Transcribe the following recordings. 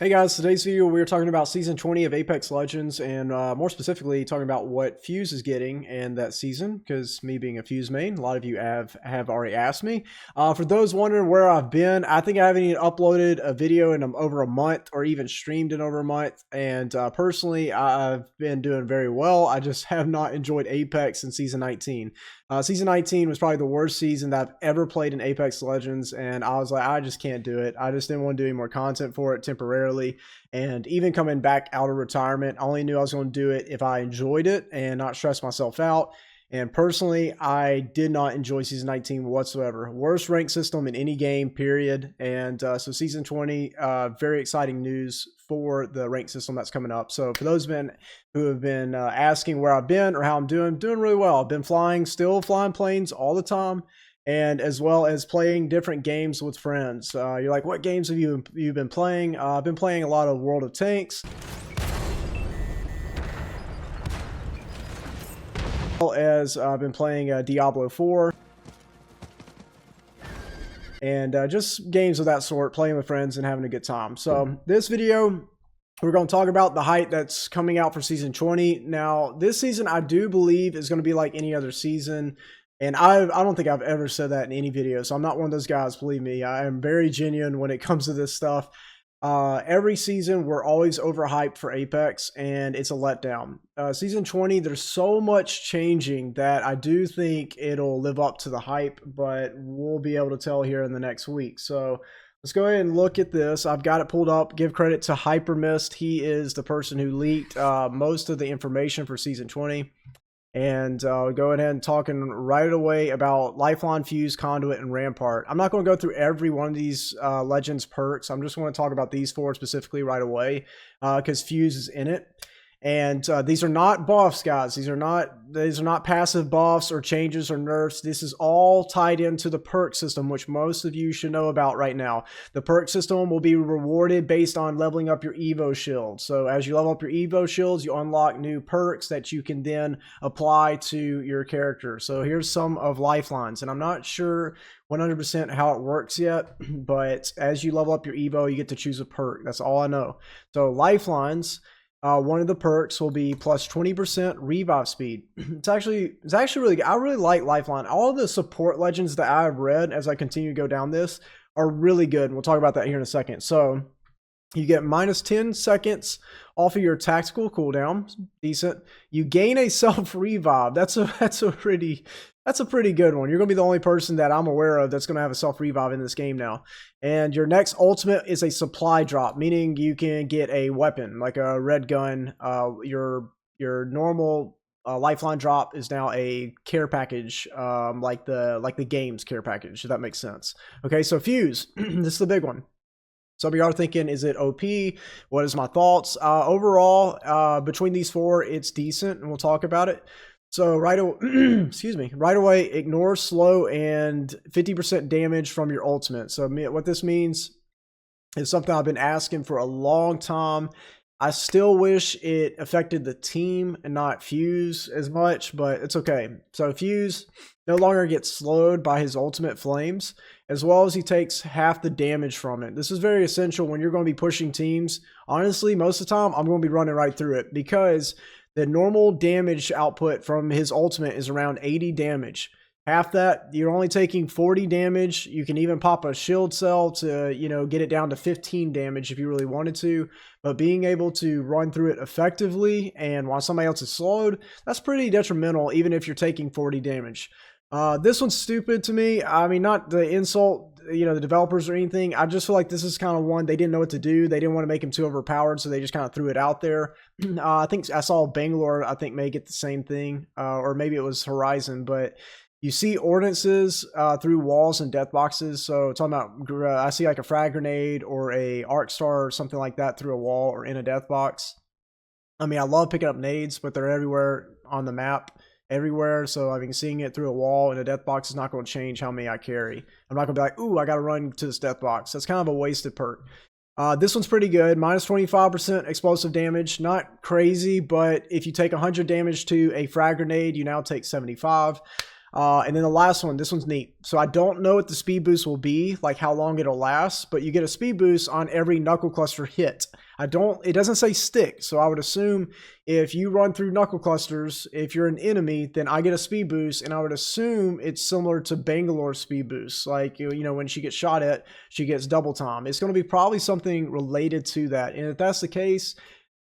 Hey guys, today's video we're talking about Season 20 of Apex Legends and more specifically talking about what Fuse is getting in that season because me being a Fuse main, a lot of you have already asked me. For those wondering where I've been, I think I haven't even uploaded a video in over a month or even streamed in over a month, and personally I've been doing very well. I just have not enjoyed Apex in Season 19. Season 19 was probably the worst season that I've ever played in Apex Legends, and I was like, I just can't do it. I just didn't want to do any more content for it temporarily. And even coming back out of retirement, I only knew I was going to do it if I enjoyed it and not stress myself out. And personally, I did not enjoy Season 19 whatsoever. Worst rank system in any game, period. And so Season 20, very exciting news for the rank system that's coming up. So for those who have been asking where I've been or how I'm doing really well. I've been still flying planes all the time, and as well as playing different games with friends. You're like, what games have you been playing? I've been playing a lot of World of Tanks, as well as I've been playing Diablo 4, and just games of that sort, playing with friends and having a good time. So this video, we're going to talk about the hype that's coming out for Season 20. Now, this season, I do believe is going to be like any other season. And I don't think I've ever said that in any video. So I'm not one of those guys, believe me. I am very genuine when it comes to this stuff. Every season, we're always overhyped for Apex, and it's a letdown. Season 20, there's so much changing that I do think it'll live up to the hype, but we'll be able to tell here in the next week. So let's go ahead and look at this. I've got it pulled up. Give credit to Hypermist. He is the person who leaked most of the information for Season 20. And go ahead and talking right away about Lifeline, Fuse, Conduit, and Rampart. I'm not going to go through every one of these Legends perks. I'm just going to talk about these four specifically right away because Fuse is in it. And these are not buffs, guys. These are not passive buffs or changes or nerfs. This is all tied into the perk system, which most of you should know about right now. The perk system will be rewarded based on leveling up your Evo shield. So as you level up your Evo shields, you unlock new perks that you can then apply to your character. So here's some of Lifelines, and I'm not sure 100% how it works yet, but as you level up your Evo, you get to choose a perk. That's all I know. So Lifelines. One of the perks will be plus 20% revive speed. It's actually really good. I really like Lifeline. All the support legends that I've read as I continue to go down this are really good. And we'll talk about that here in a second. So you get minus 10 seconds off of your tactical cooldown. Decent. You gain a self revive. That's a pretty good one. You're going to be the only person that I'm aware of that's going to have a self revive in this game now. And your next ultimate is a supply drop, meaning you can get a weapon like a red gun. Your normal Lifeline drop is now a care package, like the game's care package. If that makes sense. Okay, so Fuse. This is the big one. Some of you are thinking, is it OP? What is my thoughts? Overall, between these four, it's decent, and we'll talk about it. So right away, ignore slow and 50% damage from your ultimate. So what this means is something I've been asking for a long time. I still wish it affected the team and not Fuse as much, but it's okay. So Fuse no longer gets slowed by his ultimate flames, as well as he takes half the damage from it. This is very essential when you're going to be pushing teams. Honestly, most of the time, I'm going to be running right through it because the normal damage output from his ultimate is around 80 damage. Half that, you're only taking 40 damage. You can even pop a shield cell to, get it down to 15 damage if you really wanted to. But being able to run through it effectively and while somebody else is slowed, that's pretty detrimental even if you're taking 40 damage. This one's stupid to me. I mean, not the insult, the developers or anything. I just feel like this is kind of one they didn't know what to do. They didn't want to make him too overpowered, so they just kind of threw it out there. I think I saw Bangalore, I think, may get the same thing, or maybe it was Horizon, but you see ordinances through walls and death boxes. So talking about, I see like a frag grenade or a arc star or something like that through a wall or in a death box. I mean, I love picking up nades, but they're everywhere on the map. Everywhere, so I mean, seeing it through a wall in a death box is not going to change how many I carry. I'm not going to be like, ooh, I got to run to this death box. That's kind of a wasted perk. This one's pretty good. Minus 25% explosive damage. Not crazy, but if you take 100 damage to a frag grenade, you now take 75. And then the last one, this one's neat. So I don't know what the speed boost will be, like how long it'll last, but you get a speed boost on every knuckle cluster hit. It doesn't say stick. So I would assume if you run through knuckle clusters, if you're an enemy, then I get a speed boost. And I would assume it's similar to Bangalore's speed boost. Like, you know, when she gets shot at, she gets double time. It's going to be probably something related to that. And if that's the case,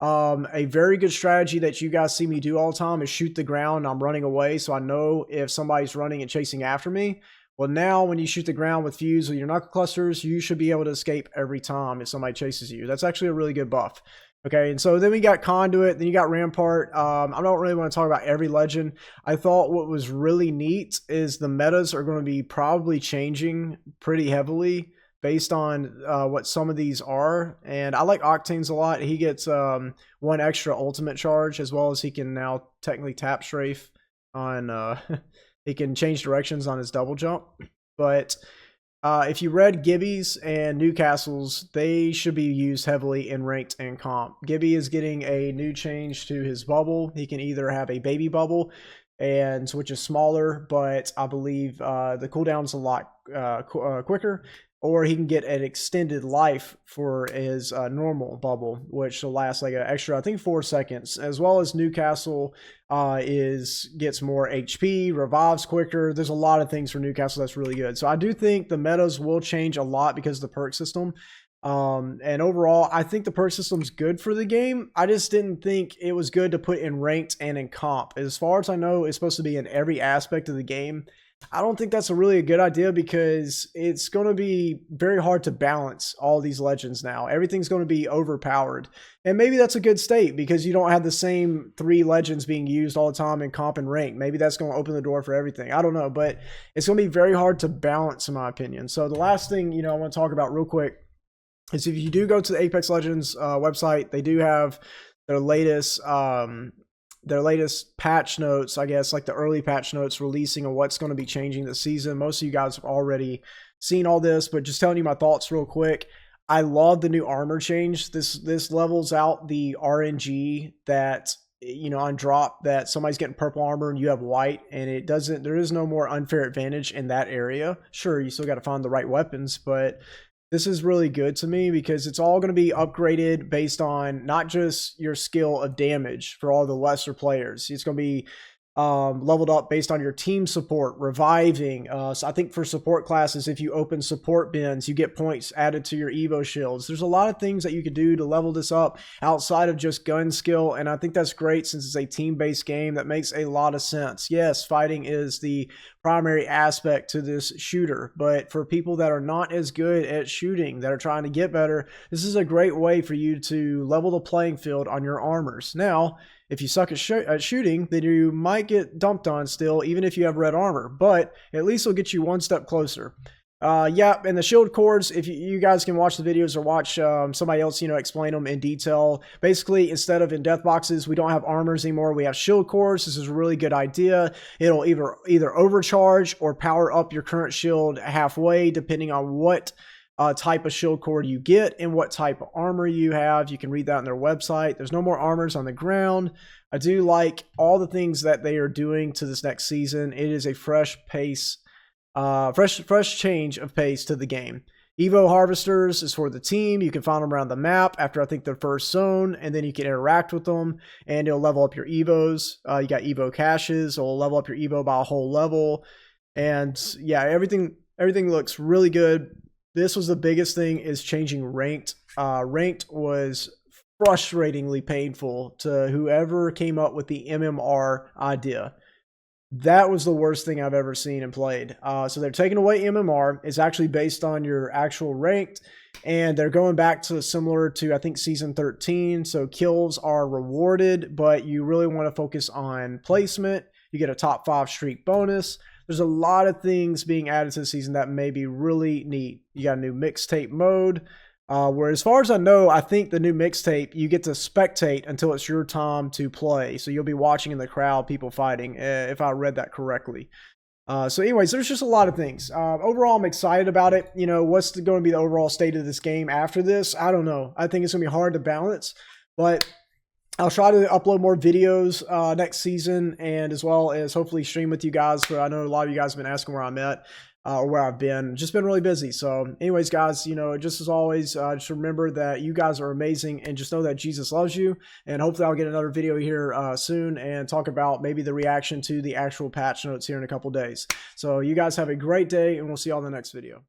a very good strategy that you guys see me do all the time is shoot the ground. I'm running away, so I know if somebody's running and chasing after me. Well, now when you shoot the ground with fuse with your knuckle clusters, you should be able to escape every time if somebody chases you. That's actually a really good buff. Okay, and so then we got Conduit, then you got Rampart. I don't really want to talk about every legend. I thought what was really neat is the metas are going to be probably changing pretty heavily based on what some of these are. And I like Octane's a lot. He gets one extra ultimate charge, as well as he can now technically tap strafe on he can change directions on his double jump. But if you read Gibby's and Newcastle's, they should be used heavily in ranked and comp. Gibby is getting a new change to his bubble. He can either have a baby bubble, and which is smaller, but I believe the cooldown's a lot quicker, or he can get an extended life for his normal bubble, which will last like an extra, I think, 4 seconds, as well as Newcastle gets more HP, revives quicker. There's a lot of things for Newcastle that's really good. So I do think the metas will change a lot because of the perk system. And overall, I think the perk system's good for the game. I just didn't think it was good to put in ranked and in comp. As far as I know, it's supposed to be in every aspect of the game. I don't think that's a good idea, because it's going to be very hard to balance all these legends now. Everything's going to be overpowered. And maybe that's a good state, because you don't have the same 3 legends being used all the time in comp and rank. Maybe that's going to open the door for everything. I don't know, but it's going to be very hard to balance, in my opinion. So the last thing, I want to talk about real quick is if you do go to the Apex Legends website, they do have their latest patch notes, I guess, like the early patch notes releasing on what's going to be changing this season. Most of you guys have already seen all this, but just telling you my thoughts real quick. I love the new armor change. This levels out the RNG that, on drop, that somebody's getting purple armor and you have white, and there is no more unfair advantage in that area. Sure, you still got to find the right weapons, but this is really good to me because it's all going to be upgraded based on not just your skill of damage for all the lesser players. It's going to be leveled up based on your team support, reviving. So I think for support classes, if you open support bins, you get points added to your Evo shields. There's a lot of things that you could do to level this up outside of just gun skill, and I think that's great since it's a team-based game. That makes a lot of sense. Yes, fighting is the primary aspect to this shooter, but for people that are not as good at shooting, that are trying to get better, this is a great way for you to level the playing field on your armors. Now, if you suck at shooting, then you might get dumped on still, even if you have red armor, but at least it'll get you one step closer. Yeah, and the shield cords, if you guys can watch the videos or watch somebody else, explain them in detail. Basically, instead of in death boxes, we don't have armors anymore. We have shield cords. This is a really good idea. It'll either overcharge or power up your current shield halfway, depending on what type of shield cord you get and what type of armor you have. You can read that on their website. There's no more armors on the ground. I do like all the things that they are doing to this next season. It is a fresh pace, fresh change of pace to the game. Evo harvesters is for the team. You can find them around the map after, I think, their first zone, and then you can interact with them, and it'll level up your Evos. You got Evo caches. It'll level up your Evo by a whole level. And yeah, everything looks really good. This was the biggest thing, is changing ranked. Ranked was frustratingly painful to whoever came up with the MMR idea. That was the worst thing I've ever seen and played. So they're taking away MMR. It's actually based on your actual ranked, and they're going back to similar to, I think, season 13. So kills are rewarded, but you really want to focus on placement. You get a top 5 streak bonus. There's a lot of things being added to the season that may be really neat. You got a new mixtape mode, where, as far as I know, I think the new mixtape, you get to spectate until it's your time to play. So you'll be watching in the crowd, people fighting, if I read that correctly. So anyways, there's just a lot of things. Overall, I'm excited about it. What's going to be the overall state of this game after this? I don't know. I think it's going to be hard to balance, but I'll try to upload more videos next season, and as well as hopefully stream with you guys. For I know a lot of you guys have been asking where I'm at or where I've been. Just been really busy. So, anyways, guys, just as always, just remember that you guys are amazing, and just know that Jesus loves you. And hopefully, I'll get another video here soon and talk about maybe the reaction to the actual patch notes here in a couple days. So, you guys have a great day, and we'll see you all in the next video.